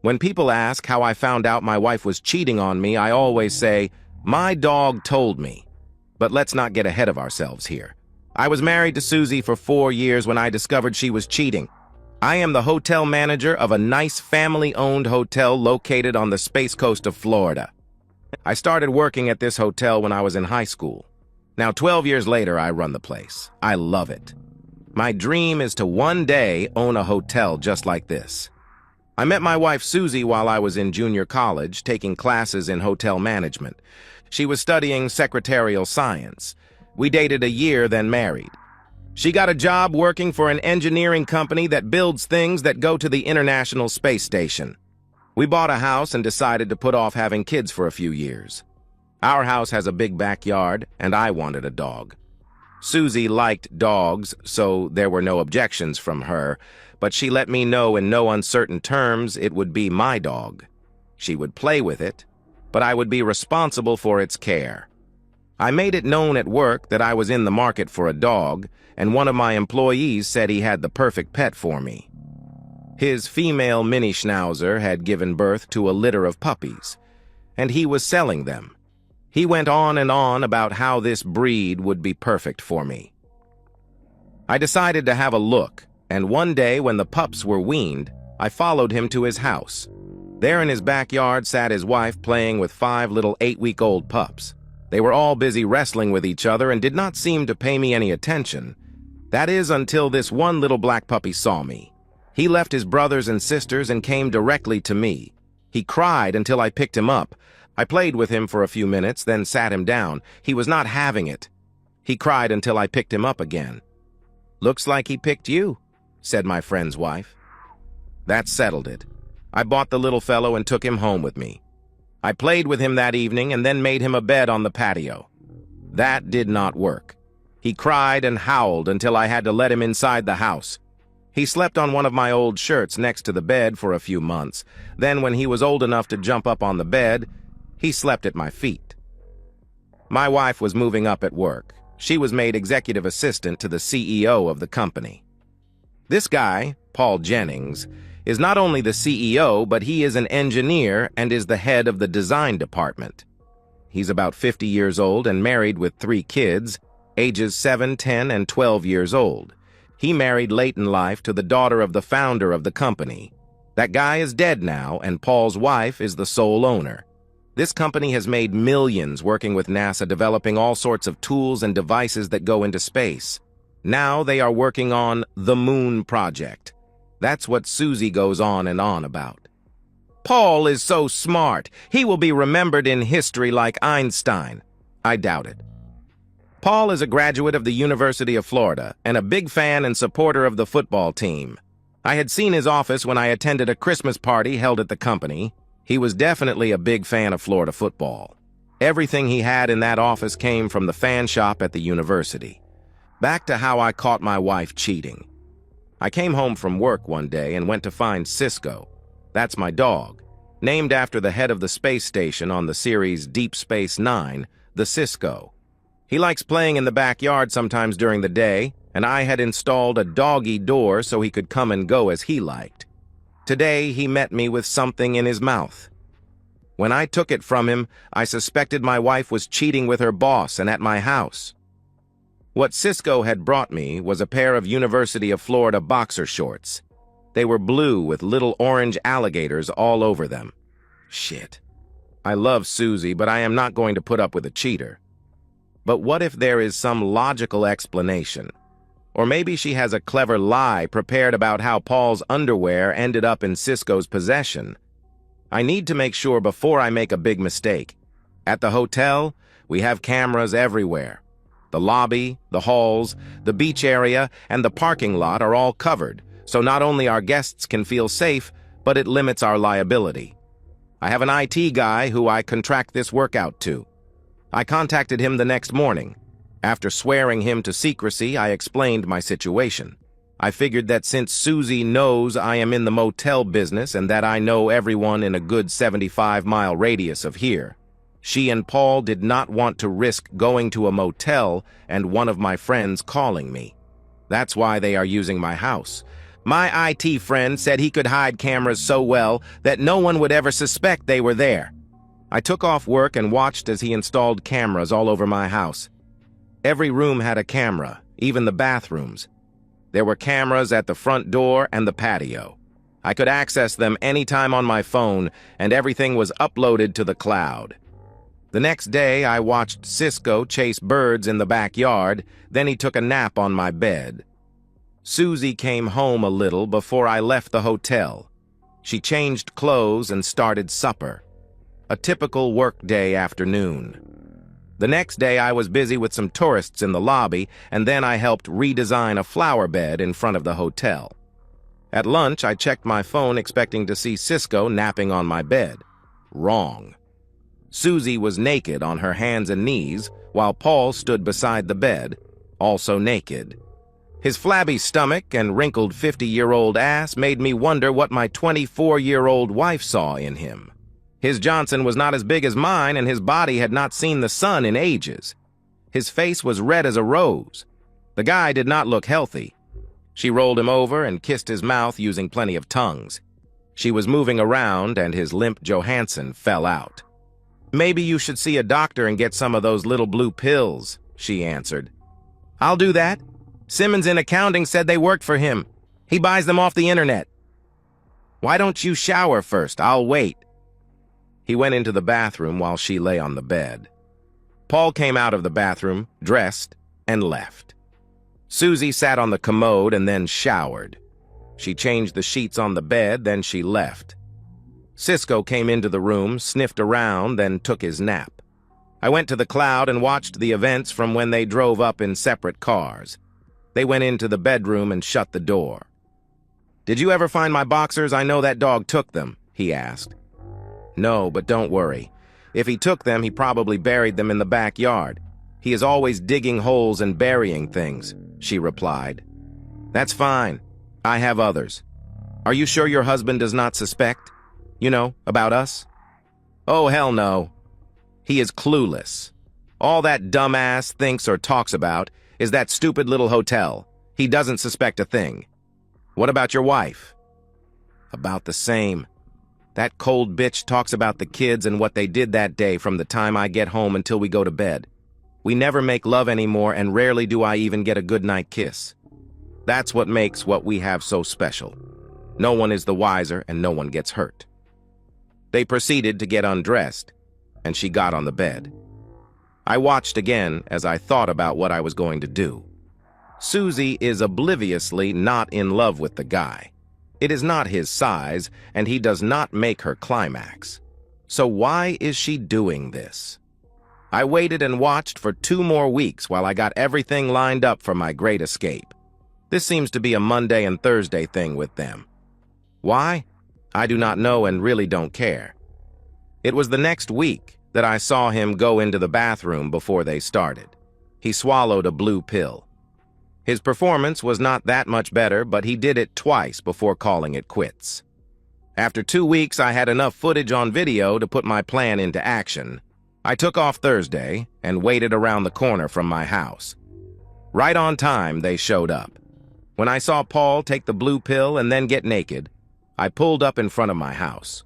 When people ask how I found out my wife was cheating on me, I always say, my dog told me. But let's not get ahead of ourselves here. I was married to Susie for 4 years when I discovered she was cheating. I am the hotel manager of a nice family-owned hotel located on the Space Coast of Florida. I started working at this hotel when I was in high school. Now, 12 years later, I run the place. I love it. My dream is to one day own a hotel just like this. I met my wife Susie while I was in junior college, taking classes in hotel management. She was studying secretarial science. We dated a year, then married. She got a job working for an engineering company that builds things that go to the International Space Station. We bought a house and decided to put off having kids for a few years. Our house has a big backyard, and I wanted a dog. Susie liked dogs, so there were no objections from her, but she let me know in no uncertain terms it would be my dog. She would play with it, but I would be responsible for its care. I made it known at work that I was in the market for a dog, and one of my employees said he had the perfect pet for me. His female mini schnauzer had given birth to a litter of puppies, and he was selling them. He went on and on about how this breed would be perfect for me. I decided to have a look, and one day when the pups were weaned, I followed him to his house. There in his backyard sat his wife playing with 5 little 8-week-old pups. They were all busy wrestling with each other and did not seem to pay me any attention. That is, until this one little black puppy saw me. He left his brothers and sisters and came directly to me. He cried until I picked him up. I played with him for a few minutes, then sat him down. He was not having it. He cried until I picked him up again. "Looks like he picked you," said my friend's wife. That settled it. I bought the little fellow and took him home with me. I played with him that evening and then made him a bed on the patio. That did not work. He cried and howled until I had to let him inside the house. He slept on one of my old shirts next to the bed for a few months. Then, when he was old enough to jump up on the bed, he slept at my feet. My wife was moving up at work. She was made executive assistant to the CEO of the company. This guy, Paul Jennings, is not only the CEO, but he is an engineer and is the head of the design department. He's about 50 years old and married with 3 kids, ages 7, 10, and 12 years old. He married late in life to the daughter of the founder of the company. That guy is dead now, and Paul's wife is the sole owner. This company has made millions working with NASA, developing all sorts of tools and devices that go into space. Now they are working on the Moon Project. That's what Susie goes on and on about. Paul is so smart. He will be remembered in history like Einstein. I doubt it. Paul is a graduate of the University of Florida and a big fan and supporter of the football team. I had seen his office when I attended a Christmas party held at the company. He was definitely a big fan of Florida football. Everything he had in that office came from the fan shop at the university. Back to how I caught my wife cheating. I came home from work one day and went to find Cisco. That's my dog, named after the head of the space station on the series Deep Space Nine, the Cisco. He likes playing in the backyard sometimes during the day, and I had installed a doggy door so he could come and go as he liked. Today, he met me with something in his mouth. When I took it from him, I suspected my wife was cheating with her boss and at my house. What Cisco had brought me was a pair of University of Florida boxer shorts. They were blue with little orange alligators all over them. Shit. I love Susie, but I am not going to put up with a cheater. But what if there is some logical explanation? Or maybe she has a clever lie prepared about how Paul's underwear ended up in Cisco's possession. I need to make sure before I make a big mistake. At the hotel, we have cameras everywhere. The lobby, the halls, the beach area, and the parking lot are all covered, so not only our guests can feel safe, but it limits our liability. I have an IT guy who I contract this work out to. I contacted him the next morning. After swearing him to secrecy, I explained my situation. I figured that since Susie knows I am in the motel business and that I know everyone in a good 75-mile radius of here, she and Paul did not want to risk going to a motel and one of my friends calling me. That's why they are using my house. My IT friend said he could hide cameras so well that no one would ever suspect they were there. I took off work and watched as he installed cameras all over my house. Every room had a camera, even the bathrooms. There were cameras at the front door and the patio. I could access them anytime on my phone, and everything was uploaded to the cloud. The next day, I watched Cisco chase birds in the backyard, then he took a nap on my bed. Susie came home a little before I left the hotel. She changed clothes and started supper. A typical workday afternoon. The next day, I was busy with some tourists in the lobby, and then I helped redesign a flower bed in front of the hotel. At lunch, I checked my phone expecting to see Cisco napping on my bed. Wrong. Susie was naked on her hands and knees, while Paul stood beside the bed, also naked. His flabby stomach and wrinkled 50-year-old ass made me wonder what my 24-year-old wife saw in him. His Johnson was not as big as mine, and his body had not seen the sun in ages. His face was red as a rose. The guy did not look healthy. She rolled him over and kissed his mouth using plenty of tongues. She was moving around, and his limp Johansson fell out. "Maybe you should see a doctor and get some of those little blue pills," she answered. "I'll do that. Simmons in accounting said they worked for him. He buys them off the internet." "Why don't you shower first? I'll wait." He went into the bathroom while she lay on the bed. Paul came out of the bathroom, dressed, and left. Susie sat on the commode and then showered. She changed the sheets on the bed, then she left. Cisco came into the room, sniffed around, then took his nap. I went to the cloud and watched the events from when they drove up in separate cars. They went into the bedroom and shut the door. "Did you ever find my boxers? I know that dog took them," he asked. "No, but don't worry. If he took them, he probably buried them in the backyard. He is always digging holes and burying things," she replied. "That's fine. I have others. Are you sure your husband does not suspect? You know, about us?" "Oh, hell no. He is clueless. All that dumbass thinks or talks about is that stupid little hotel. He doesn't suspect a thing." "What about your wife?" "About the same. That cold bitch talks about the kids and what they did that day from the time I get home until we go to bed. We never make love anymore, and rarely do I even get a goodnight kiss. That's what makes what we have so special. No one is the wiser, and no one gets hurt." They proceeded to get undressed, and she got on the bed. I watched again as I thought about what I was going to do. Susie is obliviously not in love with the guy. It is not his size, and he does not make her climax. So why is she doing this? I waited and watched for 2 more weeks while I got everything lined up for my great escape. This seems to be a Monday and Thursday thing with them. Why? I do not know and really don't care. It was the next week that I saw him go into the bathroom before they started. He swallowed a blue pill. His performance was not that much better, but he did it twice before calling it quits. After 2 weeks, I had enough footage on video to put my plan into action. I took off Thursday and waited around the corner from my house. Right on time, they showed up. When I saw Paul take the blue pill and then get naked, I pulled up in front of my house.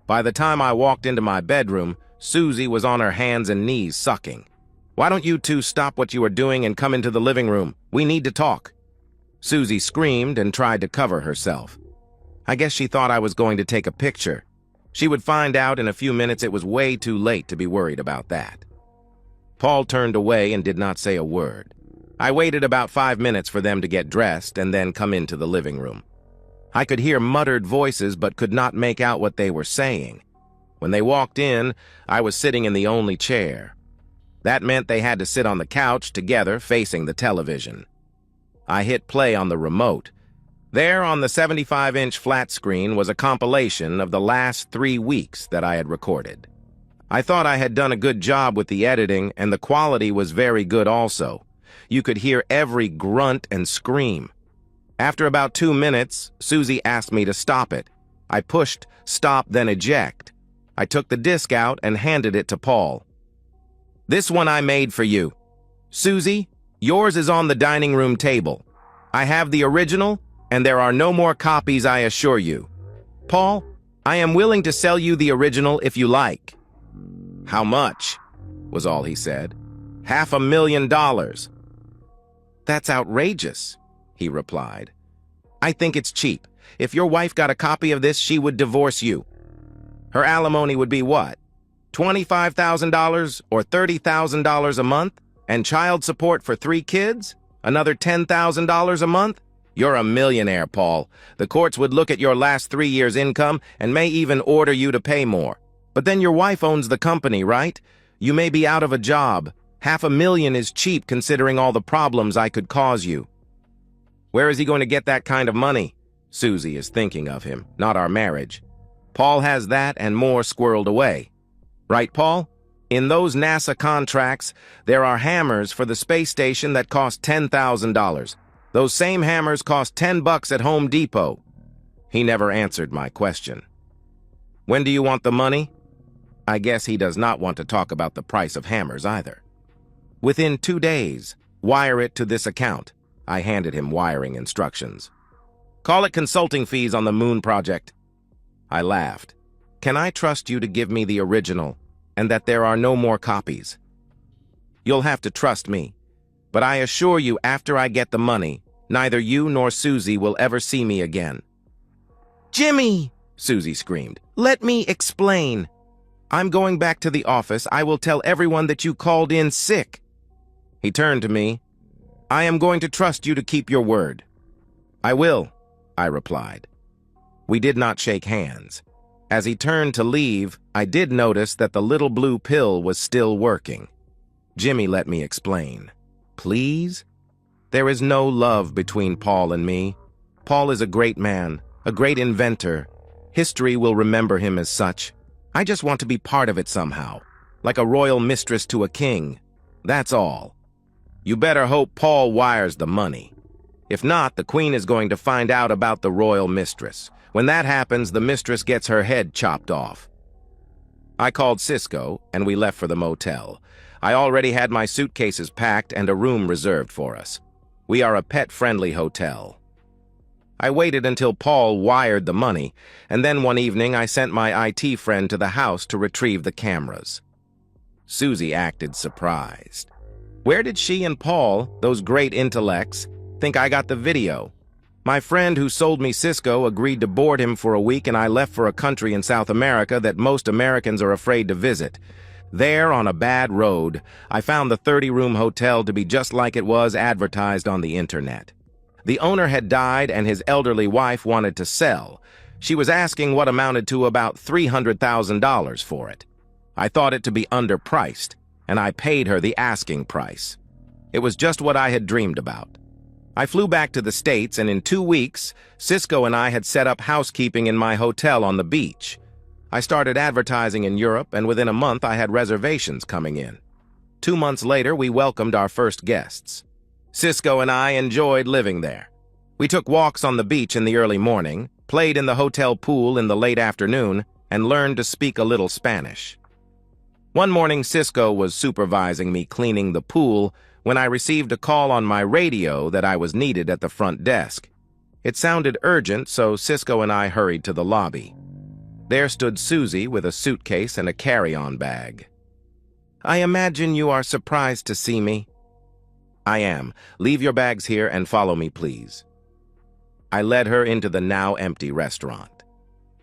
By the time I walked into my bedroom, Susie was on her hands and knees sucking. "Why don't you two stop what you are doing and come into the living room? We need to talk." Susie screamed and tried to cover herself. I guess she thought I was going to take a picture. She would find out in a few minutes it was way too late to be worried about that. Paul turned away and did not say a word. I waited about 5 minutes for them to get dressed and then come into the living room. I could hear muttered voices but could not make out what they were saying. When they walked in, I was sitting in the only chair. That meant they had to sit on the couch together facing the television. I hit play on the remote. There on the 75-inch flat screen was a compilation of the last 3 weeks that I had recorded. I thought I had done a good job with the editing, and the quality was very good also. You could hear every grunt and scream. After about 2 minutes, Susie asked me to stop it. I pushed stop, then eject. I took the disc out and handed it to Paul. "This one I made for you. Susie, yours is on the dining room table. I have the original, and there are no more copies, I assure you. Paul, I am willing to sell you the original if you like." "How much?" was all he said. $500,000. "That's outrageous," he replied. "I think it's cheap. If your wife got a copy of this, she would divorce you. Her alimony would be what? $25,000 or $30,000 a month? And child support for 3 kids? Another $10,000 a month? You're a millionaire, Paul. The courts would look at your last 3 years' income and may even order you to pay more. But then your wife owns the company, right? You may be out of a job. $500,000 is cheap considering all the problems I could cause you." "Where is he going to get that kind of money?" Susie is thinking of him, not our marriage. "Paul has that and more squirreled away. Right, Paul? In those NASA contracts, there are hammers for the space station that cost $10,000. Those same hammers cost $10 at Home Depot." He never answered my question. "When do you want the money?" I guess he does not want to talk about the price of hammers either. "Within 2 days. Wire it to this account." I handed him wiring instructions. "Call it consulting fees on the moon project." I laughed. "Can I trust you to give me the original, and that there are no more copies?" "You'll have to trust me. But I assure you, after I get the money, neither you nor Susie will ever see me again." "Jimmy!" Susie screamed. "Let me explain. I'm going back to the office. I will tell everyone that you called in sick." He turned to me. "I am going to trust you to keep your word." "I will," I replied. We did not shake hands. As he turned to leave, I did notice that the little blue pill was still working. Jimmy let me explain. "Please?" "There is no love between Paul and me. Paul is a great man, a great inventor. History will remember him as such. I just want to be part of it somehow, like a royal mistress to a king. That's all. You better hope Paul wires the money. If not, the queen is going to find out about the royal mistress. When that happens, the mistress gets her head chopped off." I called Cisco, and we left for the motel. I already had my suitcases packed and a room reserved for us. We are a pet-friendly hotel. I waited until Paul wired the money, and then one evening I sent my IT friend to the house to retrieve the cameras. Susie acted surprised. Where did she and Paul, those great intellects, think I got the video? My friend who sold me Cisco agreed to board him for a week, and I left for a country in South America that most Americans are afraid to visit. There, on a bad road, I found the 30-room hotel to be just like it was advertised on the internet. The owner had died, and his elderly wife wanted to sell. She was asking what amounted to about $300,000 for it. I thought it to be underpriced, and I paid her the asking price. It was just what I had dreamed about. I flew back to the States, and in 2 weeks, Cisco and I had set up housekeeping in my hotel on the beach. I started advertising in Europe, and within a month I had reservations coming in. 2 months later, we welcomed our first guests. Cisco and I enjoyed living there. We took walks on the beach in the early morning, played in the hotel pool in the late afternoon, and learned to speak a little Spanish. One morning, Cisco was supervising me cleaning the pool when I received a call on my radio that I was needed at the front desk. It sounded urgent, so Cisco and I hurried to the lobby. There stood Susie with a suitcase and a carry-on bag. "I imagine you are surprised to see me." "I am. Leave your bags here and follow me, please." I led her into the now empty restaurant.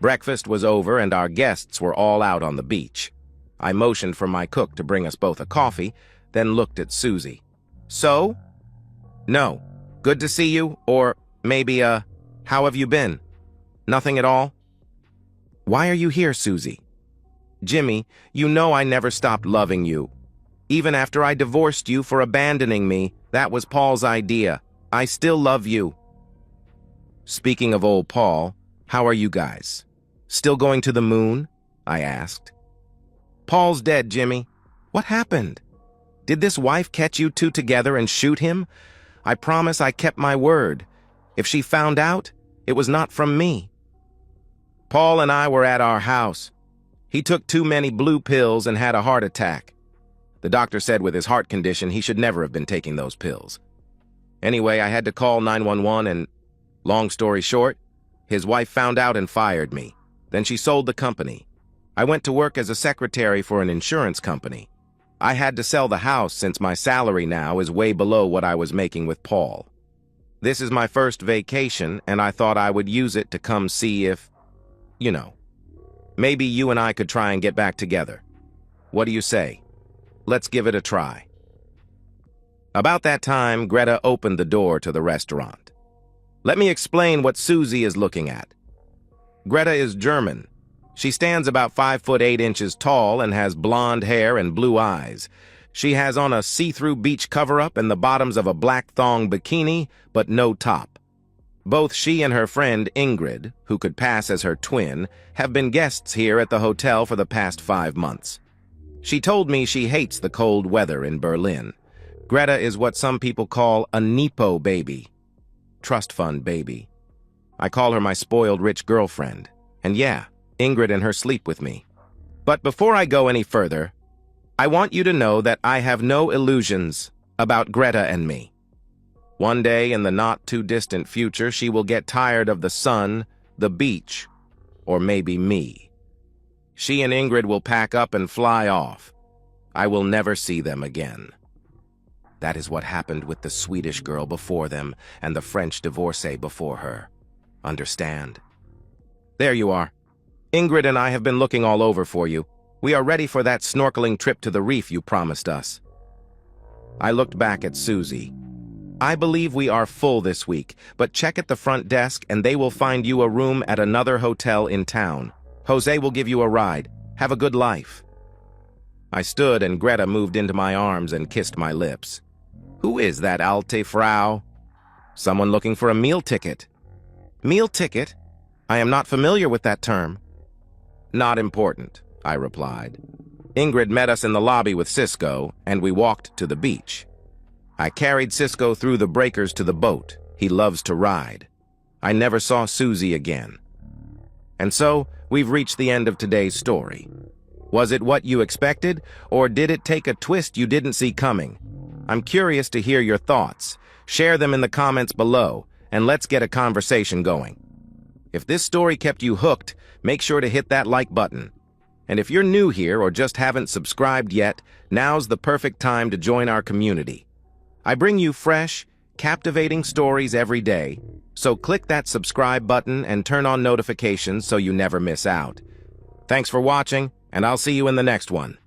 Breakfast was over and our guests were all out on the beach. I motioned for my cook to bring us both a coffee, then looked at Susie. "So?" "No. Good to see you," or maybe "How have you been?" "Nothing at all." "Why are you here, Susie?" "Jimmy, you know I never stopped loving you. Even after I divorced you for abandoning me, that was Paul's idea. I still love you." "Speaking of old Paul, how are you guys? Still going to the moon?" I asked. "Paul's dead, Jimmy." "What happened? Did this wife catch you two together and shoot him? I promise I kept my word. If she found out, it was not from me." "Paul and I were at our house. He took too many blue pills and had a heart attack. The doctor said with his heart condition he should never have been taking those pills. Anyway, I had to call 911 and Long story short, his wife found out and fired me. Then she sold the company. I went to work as a secretary for an insurance company. I had to sell the house since my salary now is way below what I was making with Paul. This is my first vacation, and I thought I would use it to come see if, maybe you and I could try and get back together. What do you say? Let's give it a try. About that time, Greta opened the door to the restaurant. Let me explain what Susie is looking at. Greta is German. She stands about 5'8" tall and has blonde hair and blue eyes. She has on a see-through beach cover-up and the bottoms of a black thong bikini, but no top. Both she and her friend Ingrid, who could pass as her twin, have been guests here at the hotel for the past 5 months. She told me she hates the cold weather in Berlin. Greta is what some people call a Nepo baby. Trust fund baby. I call her my spoiled rich girlfriend. And yeah, Ingrid and her sleep with me. But before I go any further, I want you to know that I have no illusions about Greta and me. One day in the not-too-distant future, she will get tired of the sun, the beach, or maybe me. She and Ingrid will pack up and fly off. I will never see them again. That is what happened with the Swedish girl before them and the French divorcee before her. Understand? There you are. Ingrid and I have been looking all over for you. We are ready for that snorkeling trip to the reef you promised us. I looked back at Susie. I believe we are full this week, but check at the front desk and they will find you a room at another hotel in town. Jose will give you a ride. Have a good life. I stood and Greta moved into my arms and kissed my lips. Who is that alte Frau? Someone looking for a meal ticket. Meal ticket? I am not familiar with that term. Not important, I replied. Ingrid met us in the lobby with Cisco, and we walked to the beach. I carried Cisco through the breakers to the boat. He loves to ride. I never saw Susie again. And so, we've reached the end of today's story. Was it what you expected, or did it take a twist you didn't see coming? I'm curious to hear your thoughts. Share them in the comments below, and let's get a conversation going. If this story kept you hooked, make sure to hit that like button. And if you're new here or just haven't subscribed yet, now's the perfect time to join our community. I bring you fresh, captivating stories every day, so click that subscribe button and turn on notifications so you never miss out. Thanks for watching, and I'll see you in the next one.